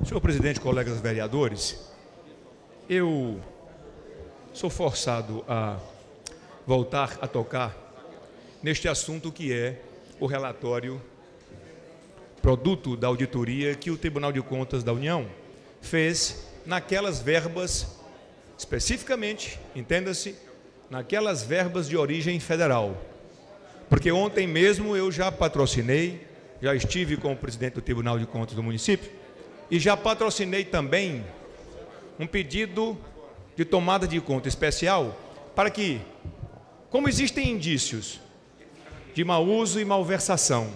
Senhor presidente, colegas vereadores, eu sou forçado a voltar a tocar neste assunto que é o relatório produto da auditoria que o Tribunal de Contas da União fez naquelas verbas, especificamente, entenda-se, naquelas verbas de origem federal. Porque ontem mesmo eu já patrocinei, já estive com o presidente do Tribunal de Contas do município e já patrocinei também um pedido de tomada de conta especial para que, como existem indícios de mau uso e malversação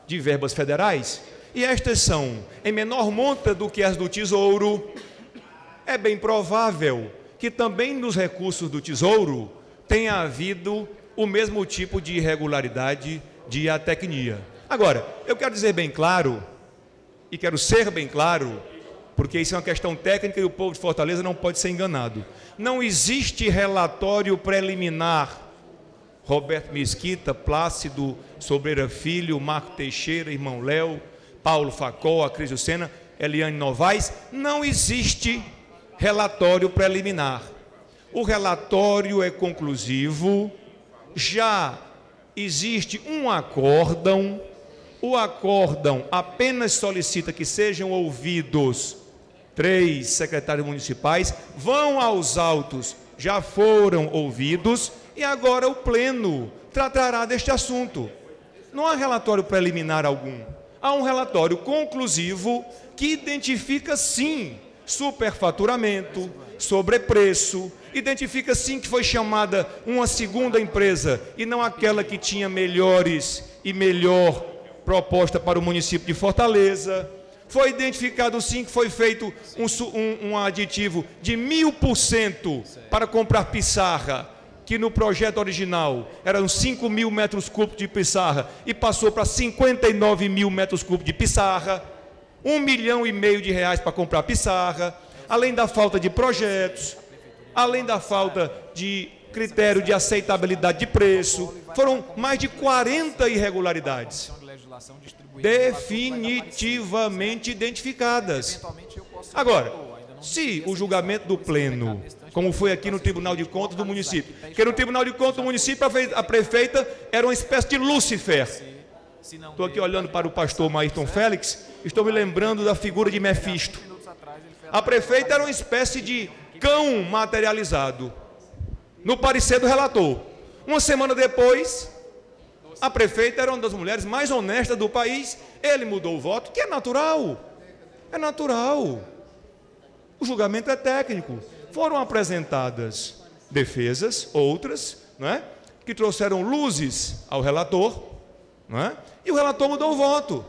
de verbas federais, e estas são em menor monta do que as do Tesouro, é bem provável que também nos recursos do Tesouro tenha havido o mesmo tipo de irregularidade, de atecnia. Agora, eu quero dizer bem claro, e quero ser bem claro, porque isso é uma questão técnica e o povo de Fortaleza não pode ser enganado. Não existe relatório preliminar Roberto Mesquita, Plácido Sobreira Filho, Marco Teixeira, irmão Léo, Paulo Facol, Acrísio Sena, Eliane Novaes, não existe relatório preliminar. O relatório é conclusivo, já existe um acórdão, o acórdão apenas solicita que sejam ouvidos 3 secretários municipais, vão aos autos, já foram ouvidos, e agora o Pleno tratará deste assunto. Não há relatório preliminar algum. Há um relatório conclusivo que identifica, sim, superfaturamento, sobrepreço, identifica, sim, que foi chamada uma segunda empresa e não aquela que tinha melhores e melhor proposta para o município de Fortaleza. Foi identificado, sim, que foi feito um aditivo de 1000% para comprar pissarra, que no projeto original eram 5.000 metros cúbicos de pissarra e passou para 59.000 metros cúbicos de pissarra, R$1,5 milhão de reais para comprar pissarra, além da falta de projetos, além da falta de critério de aceitabilidade de preço, foram mais de 40 irregularidades definitivamente identificadas. Agora, se o julgamento do Pleno, como foi aqui no Tribunal de Contas do município, que no Tribunal de Contas do município a prefeita era uma espécie de Lúcifer. Estou aqui olhando para o pastor Maírton Félix, estou me lembrando da figura de Mefisto. A prefeita era uma espécie de cão materializado, no parecer do relator. Uma semana depois, a prefeita era uma das mulheres mais honestas do país, ele mudou o voto, que é natural. É natural. O julgamento é técnico. Foram apresentadas defesas, outras, não é? Que trouxeram luzes ao relator, não é? E o relator mudou o voto.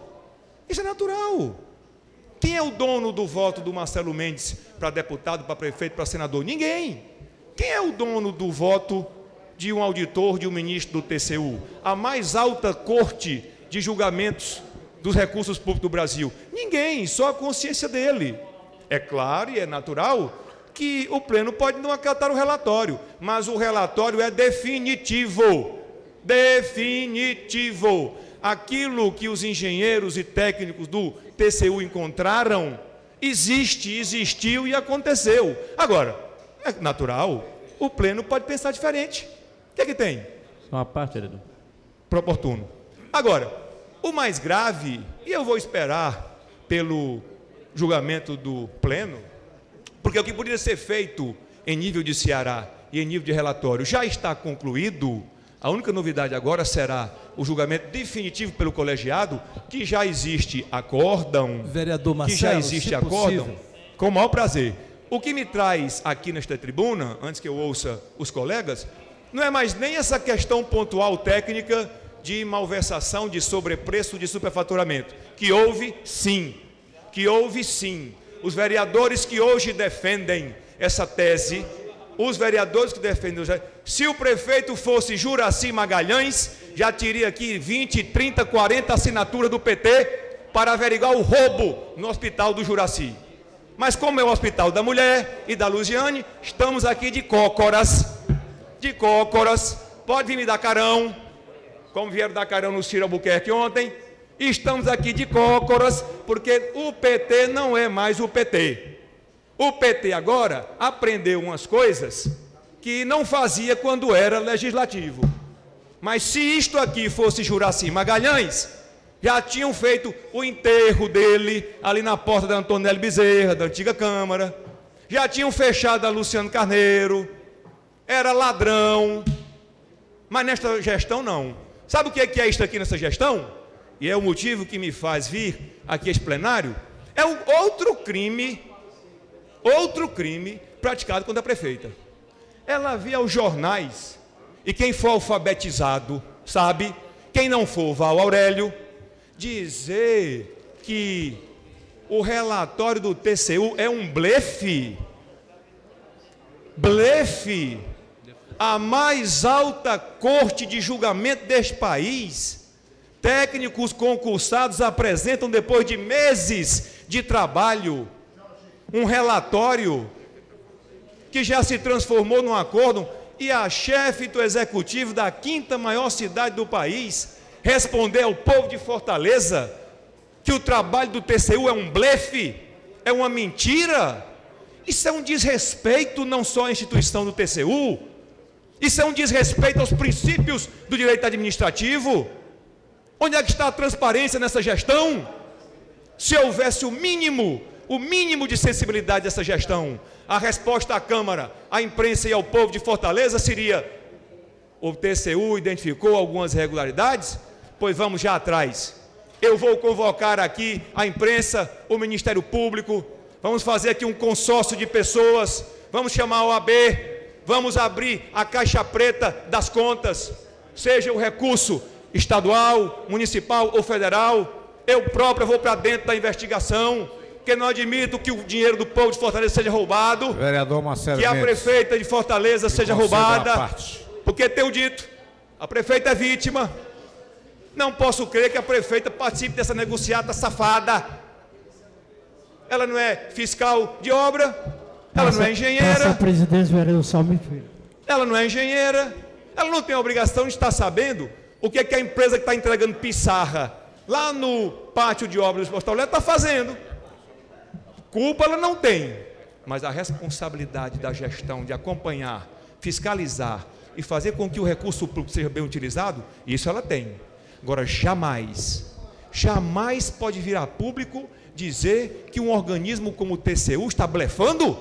Isso é natural. Quem é o dono do voto do Marcelo Mendes para deputado, para prefeito, para senador? Ninguém. Quem é o dono do voto de um auditor, de um ministro do TCU? A mais alta corte de julgamentos dos recursos públicos do Brasil? Ninguém, só a consciência dele. É claro e é natural que o Pleno pode não acatar o relatório, mas o relatório é definitivo. Definitivo. Aquilo que os engenheiros e técnicos do TCU encontraram, existiu e aconteceu. Agora, é natural, o Pleno pode pensar diferente. O que é que tem? Só uma parte, vereador. Oportuno. Agora, o mais grave, e eu vou esperar pelo julgamento do Pleno, porque o que poderia ser feito em nível de Ceará e em nível de relatório já está concluído. A única novidade agora será o julgamento definitivo pelo colegiado, que já existe acórdão, vereador Marcelo, que já existe acórdão, com o maior prazer. O que me traz aqui nesta tribuna, antes que eu ouça os colegas, não é mais nem essa questão pontual técnica de malversação, de sobrepreço, de superfaturamento, que houve sim, Os vereadores que hoje defendem essa tese, se o prefeito fosse Juracy Magalhães, já teria aqui 20, 30, 40 assinaturas do PT para averiguar o roubo no hospital do Juracy. Mas como é o hospital da mulher e da Luziane, estamos aqui de cócoras, pode vir me dar carão, como vieram dar carão no Ciro Albuquerque ontem, Estamos aqui de cócoras, porque o PT não é mais o PT. O PT agora aprendeu umas coisas que não fazia quando era legislativo. Mas se isto aqui fosse Juracy Magalhães, já tinham feito o enterro dele ali na porta da Antonelli Bezerra, da antiga Câmara. Já tinham fechado a Luciano Carneiro. Era ladrão. Mas nesta gestão não. Sabe o que é isto aqui nessa gestão? E é o motivo que me faz vir aqui a este plenário. É outro crime praticado contra a prefeita. Ela via os jornais, e quem for alfabetizado sabe, quem não for, vá ao Aurélio, dizer que o relatório do TCU é um blefe. Blefe. A mais alta corte de julgamento deste país, técnicos concursados apresentam, depois de meses de trabalho, um relatório que já se transformou num acordo, e a chefe do executivo da quinta maior cidade do país responder ao povo de Fortaleza que o trabalho do TCU é um blefe, é uma mentira. Isso é um desrespeito não só à instituição do TCU, isso é um desrespeito aos princípios do direito administrativo. Onde é que está a transparência nessa gestão? Se houvesse o mínimo de sensibilidade dessa gestão, a resposta à Câmara, à imprensa e ao povo de Fortaleza seria: o TCU identificou algumas irregularidades, pois vamos já atrás. Eu vou convocar aqui a imprensa, o Ministério Público, vamos fazer aqui um consórcio de pessoas, vamos chamar a OAB, vamos abrir a caixa preta das contas, seja o recurso estadual, municipal ou federal. Eu próprio vou para dentro da investigação, porque não admito que o dinheiro do povo de Fortaleza seja roubado, vereador Marcelo que a prefeita de Fortaleza seja roubada, porque tenho dito, a prefeita é vítima. Não posso crer que a prefeita participe dessa negociata safada. Ela não é fiscal de obra, ela não é engenheira. Presidente, vereador Salme Filho. Ela não é engenheira, ela não tem a obrigação de estar sabendo o que é que a empresa que está entregando pissarra lá no pátio de obras do Postal está fazendo. Culpa ela não tem, mas a responsabilidade da gestão de acompanhar, fiscalizar e fazer com que o recurso público seja bem utilizado, isso ela tem. Agora, jamais pode vir a público dizer que um organismo como o TCU está blefando.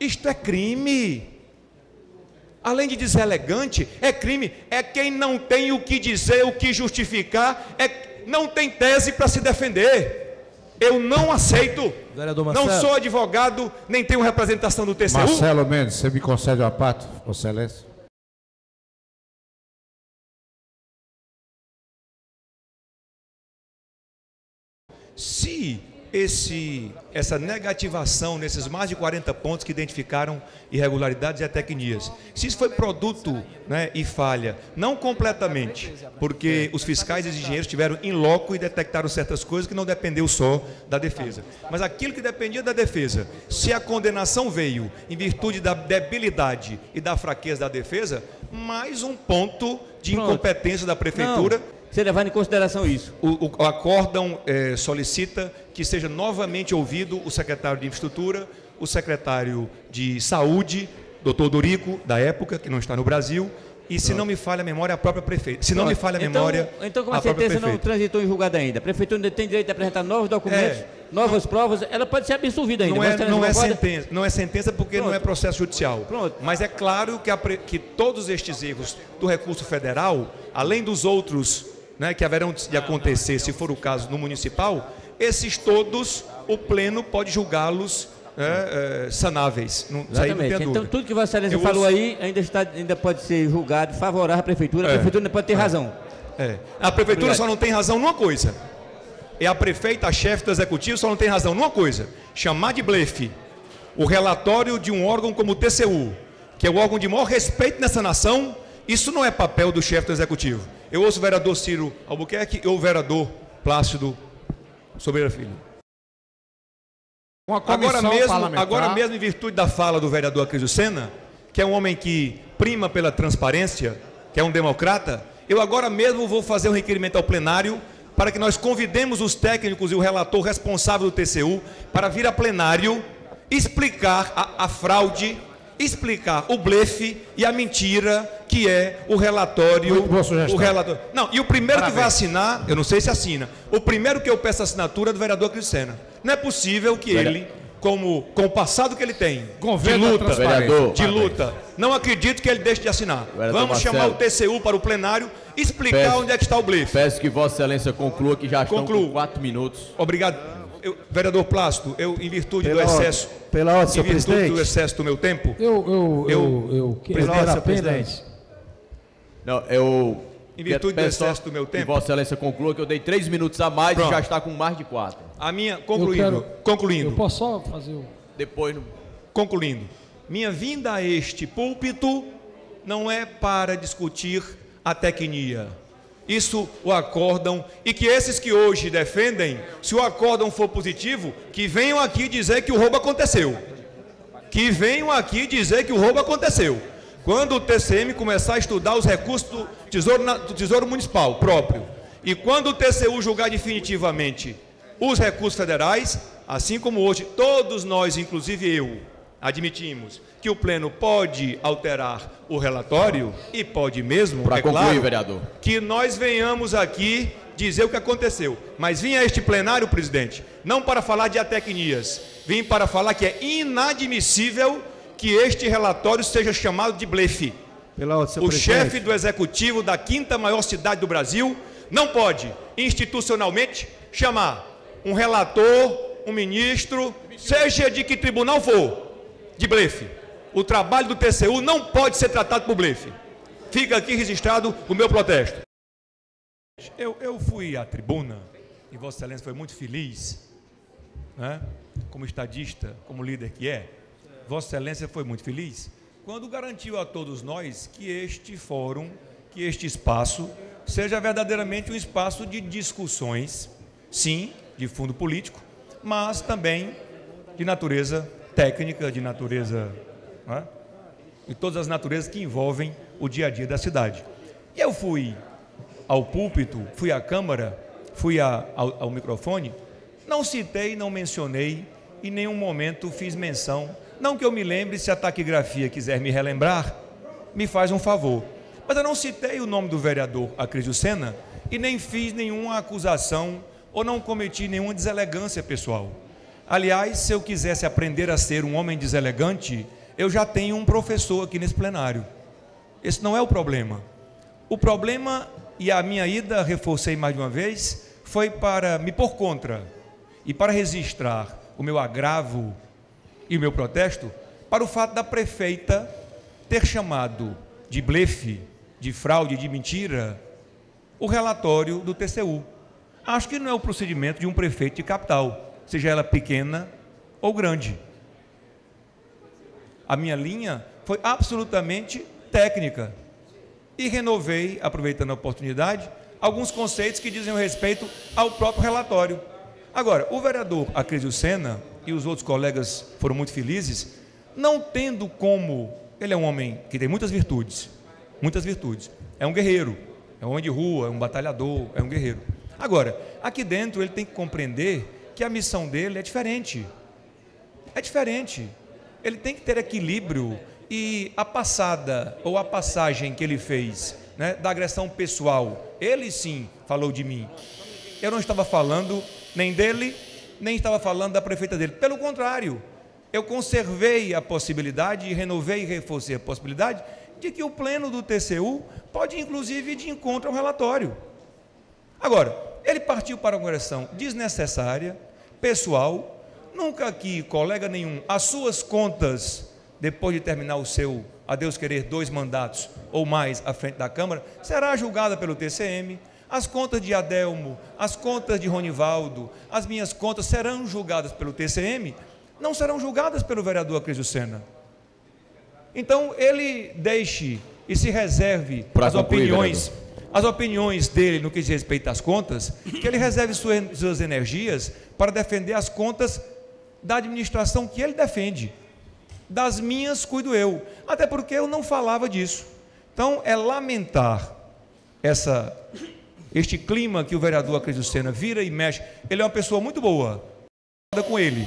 Isto é crime. Além de deselegante, é crime. É quem não tem o que dizer, o que justificar, não tem tese para se defender. Eu não aceito. Não sou advogado, nem tenho representação do TCU. Marcelo Mendes, você me concede uma parte, excelência? Se essa negativação nesses mais de 40 pontos que identificaram irregularidades e tecnias, se isso foi produto, né, e falha, não completamente, porque os fiscais e os engenheiros estiveram em loco e detectaram certas coisas que não dependeu só da defesa, mas aquilo que dependia da defesa, se a condenação veio em virtude da debilidade e da fraqueza da defesa, mais um ponto de incompetência da prefeitura. Não. Você levar em consideração isso. O acórdão solicita que seja novamente ouvido o secretário de Infraestrutura, o secretário de Saúde, doutor Dorico, da época, que não está no Brasil, e se não me falha a memória, a própria prefeita. Se não me falha a memória, então com a sentença não transitou em julgado ainda. A prefeitura ainda tem direito de apresentar novos documentos, novas provas, ela pode ser absolvida ainda. Não é sentença porque não é processo judicial. Mas é claro que todos estes erros do recurso federal, além dos outros, né, que haverão de acontecer, se for o caso, no municipal, esses todos, o pleno pode julgá-los sanáveis. Exatamente. Então, tudo que Vossa Excelência falou aí ainda pode ser julgado favorável à prefeitura. A prefeitura ainda pode ter razão. A prefeitura só não tem razão numa coisa. A prefeita, a chefe do executivo, só não tem razão numa coisa: chamar de blefe o relatório de um órgão como o TCU, que é o órgão de maior respeito nessa nação. Isso não é papel do chefe do executivo. Eu ouço o vereador Ciro Albuquerque e o vereador Plácido Sobreira Filho. Agora mesmo, em virtude da fala do vereador Acrisio Sena, que é um homem que prima pela transparência, que é um democrata, eu agora mesmo vou fazer um requerimento ao plenário para que nós convidemos os técnicos e o relator responsável do TCU para vir a plenário explicar a fraude, explicar o blefe e a mentira que é o relatório. Muito boa sugestão. O relatório. Não, e o primeiro Parabéns. que vai assinar, eu não sei se assina, o primeiro que eu peço assinatura é do vereador Cris Sena. Não é possível que ele, com o passado que ele tem, Governo da transparência. de luta, não acredito que ele deixe de assinar. Vamos chamar o TCU para o plenário, explicar onde é que está o blefe. Peço que Vossa Excelência conclua, que já estão com 4 minutos. Obrigado. Vereador Plácido, em virtude do excesso, Pela ordem, senhor presidente. do excesso do meu tempo, Eu quero apenas... Não, eu... em virtude do excesso do meu Que tempo, Vossa Excelência conclua que eu dei 3 minutos a mais. Pronto. E já está com mais de 4. a minha, Eu concluindo, posso só fazer o... Depois, no... concluindo, minha vinda a este púlpito não é para discutir a tecnia. Isso o acórdão, e que esses que hoje defendem, se o acórdão for positivo, que venham aqui dizer que o roubo aconteceu. Que venham aqui dizer que o roubo aconteceu. Quando o TCM começar a estudar os recursos do Tesouro Municipal próprio, e quando o TCU julgar definitivamente os recursos federais, assim como hoje todos nós, inclusive eu, admitimos que o Pleno pode alterar o relatório, e pode mesmo, Para concluir, claro, vereador. que nós venhamos aqui dizer o que aconteceu. Mas vim a este plenário, presidente, não para falar de atecnias, vim para falar que é inadmissível que este relatório seja chamado de blefe. Pela ordem, senhor O presidente. chefe do executivo da 5ª maior cidade do Brasil não pode, institucionalmente, chamar um relator, um ministro, seja de que tribunal for, de blefe. O trabalho do TCU não pode ser tratado por blefe. Fica aqui registrado o meu protesto. Eu fui à tribuna, e Vossa Excelência foi muito feliz, né? Como estadista, como líder que é, Vossa Excelência foi muito feliz quando garantiu a todos nós que este fórum, que este espaço, seja verdadeiramente um espaço de discussões, sim, de fundo político, mas também de natureza técnica, de natureza, né? E todas as naturezas que envolvem o dia a dia da cidade. E eu fui ao púlpito, fui à Câmara, fui ao microfone, não citei, não mencionei, em nenhum momento fiz menção, não que eu me lembre, se a taquigrafia quiser me relembrar, me faz um favor. Mas eu não citei o nome do vereador Acrísio Sena e nem fiz nenhuma acusação ou não cometi nenhuma deselegância pessoal. Aliás, se eu quisesse aprender a ser um homem deselegante, eu já tenho um professor aqui nesse plenário. Esse não é o problema. O problema, e a minha ida, reforcei mais de uma vez, foi para me pôr contra e para registrar o meu agravo e o meu protesto para o fato da prefeita ter chamado de blefe, de fraude, de mentira, o relatório do TCU. Acho que não é o procedimento de um prefeito de capital, seja ela pequena ou grande. A minha linha foi absolutamente técnica e renovei, aproveitando a oportunidade, alguns conceitos que dizem respeito ao próprio relatório. Agora, o vereador Acrísio Sena e os outros colegas foram muito felizes, não tendo como... Ele é um homem que tem muitas virtudes, é um guerreiro, é um homem de rua, é um batalhador, é um guerreiro. Agora, aqui dentro ele tem que compreender que a missão dele é diferente. É diferente. Ele tem que ter equilíbrio, e a passada ou a passagem que ele fez, né, da agressão pessoal, ele sim falou de mim. Eu não estava falando nem dele, nem estava falando da prefeita dele. Pelo contrário, eu conservei a possibilidade, renovei e reforcei a possibilidade de que o pleno do TCU pode inclusive ir de encontro ao relatório. Agora, ele partiu para uma agressão desnecessária, pessoal, nunca aqui, colega nenhum, as suas contas, depois de terminar o seu, a Deus querer, 2 mandatos ou mais à frente da Câmara, será julgada pelo TCM, as contas de Adelmo, as contas de Ronivaldo, as minhas contas serão julgadas pelo TCM, não serão julgadas pelo vereador Acrísio Sena. Então, ele deixe e se reserve as opiniões dele no que diz respeito às contas, que ele reserve suas energias para defender as contas da administração que ele defende. Das minhas cuido eu, até porque eu não falava disso. Então, é lamentar essa este clima que o vereador Acrisio Sena vira e mexe. Ele é uma pessoa muito boa, com ele.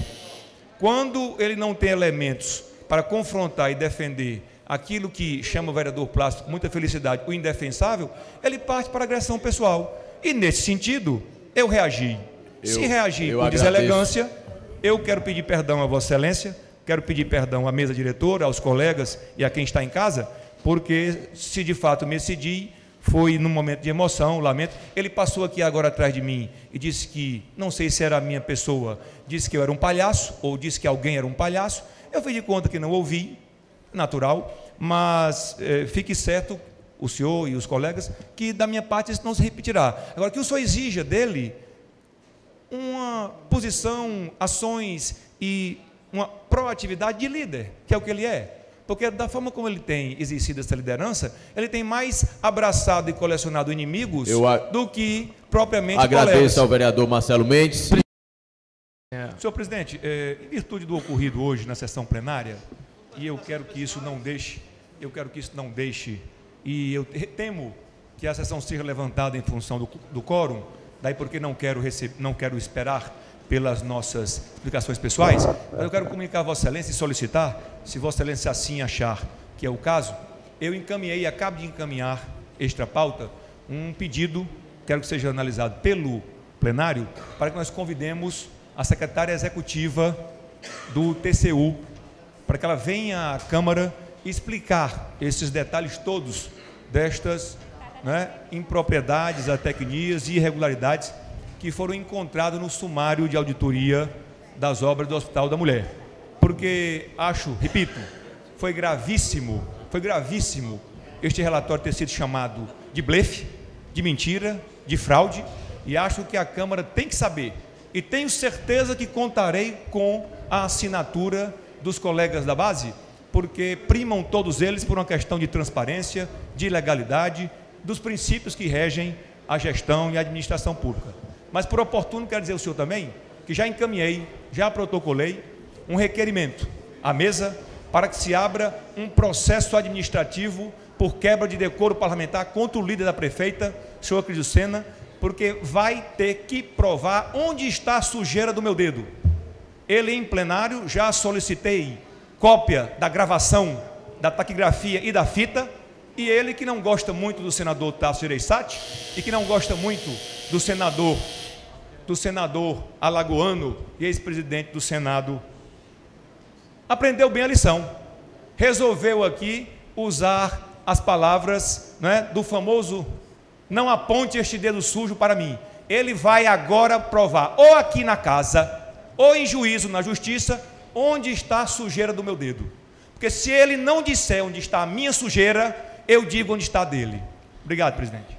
Quando ele não tem elementos para confrontar e defender aquilo que chama o vereador Plácido, com muita felicidade, o indefensável, ele parte para agressão pessoal. E nesse sentido, eu reagi. Se reagir com deselegância, eu quero pedir perdão a Vossa Excelência, quero pedir perdão à mesa diretora, aos colegas e a quem está em casa, porque se de fato me excedi, foi num momento de emoção, lamento. Ele passou aqui agora atrás de mim e disse que, não sei se era a minha pessoa, disse que eu era um palhaço, ou disse que alguém era um palhaço. Eu fiz de conta que não ouvi, natural, mas fique certo, o senhor e os colegas, que da minha parte isso não se repetirá. Agora, que o senhor exija dele uma posição, ações e uma proatividade de líder, que é o que ele é. Porque da forma como ele tem exercido essa liderança, ele tem mais abraçado e colecionado inimigos do que propriamente agradeço colegas. ao vereador Marcelo Mendes. Senhor presidente, em virtude do ocorrido hoje na sessão plenária, e eu quero que isso não deixe, e eu temo que a sessão seja levantada em função do quórum, daí porque não quero esperar pelas nossas explicações pessoais, mas eu quero comunicar a Vossa Excelência e solicitar, se Vossa Excelência assim achar que é o caso, eu acabo de encaminhar extra pauta, um pedido, quero que seja analisado pelo plenário, para que nós convidemos a secretária executiva do TCU, para que ela venha à Câmara explicar esses detalhes todos destas impropriedades, atecnias e irregularidades que foram encontrados no sumário de auditoria das obras do Hospital da Mulher. Porque repito, foi gravíssimo este relatório ter sido chamado de blefe, de mentira, de fraude, e acho que a Câmara tem que saber, e tenho certeza que contarei com a assinatura dos colegas da base, porque primam todos eles por uma questão de transparência, de legalidade, dos princípios que regem a gestão e a administração pública. Mas por oportuno, quero dizer ao senhor também, que já encaminhei, já protocolei um requerimento à mesa para que se abra um processo administrativo por quebra de decoro parlamentar contra o líder da prefeita, senhor Acrisio Sena, porque vai ter que provar onde está a sujeira do meu dedo. Ele em plenário, já solicitei cópia da gravação, da taquigrafia e da fita, e ele que não gosta muito do senador Tasso Gereissati e que não gosta muito do senador alagoano e ex-presidente do Senado, aprendeu bem a lição, resolveu aqui usar as palavras do famoso não aponte este dedo sujo para mim. Ele vai agora provar, ou aqui na casa, ou em juízo na justiça, onde está a sujeira do meu dedo. Porque se ele não disser onde está a minha sujeira, eu digo onde está a dele. Obrigado, presidente.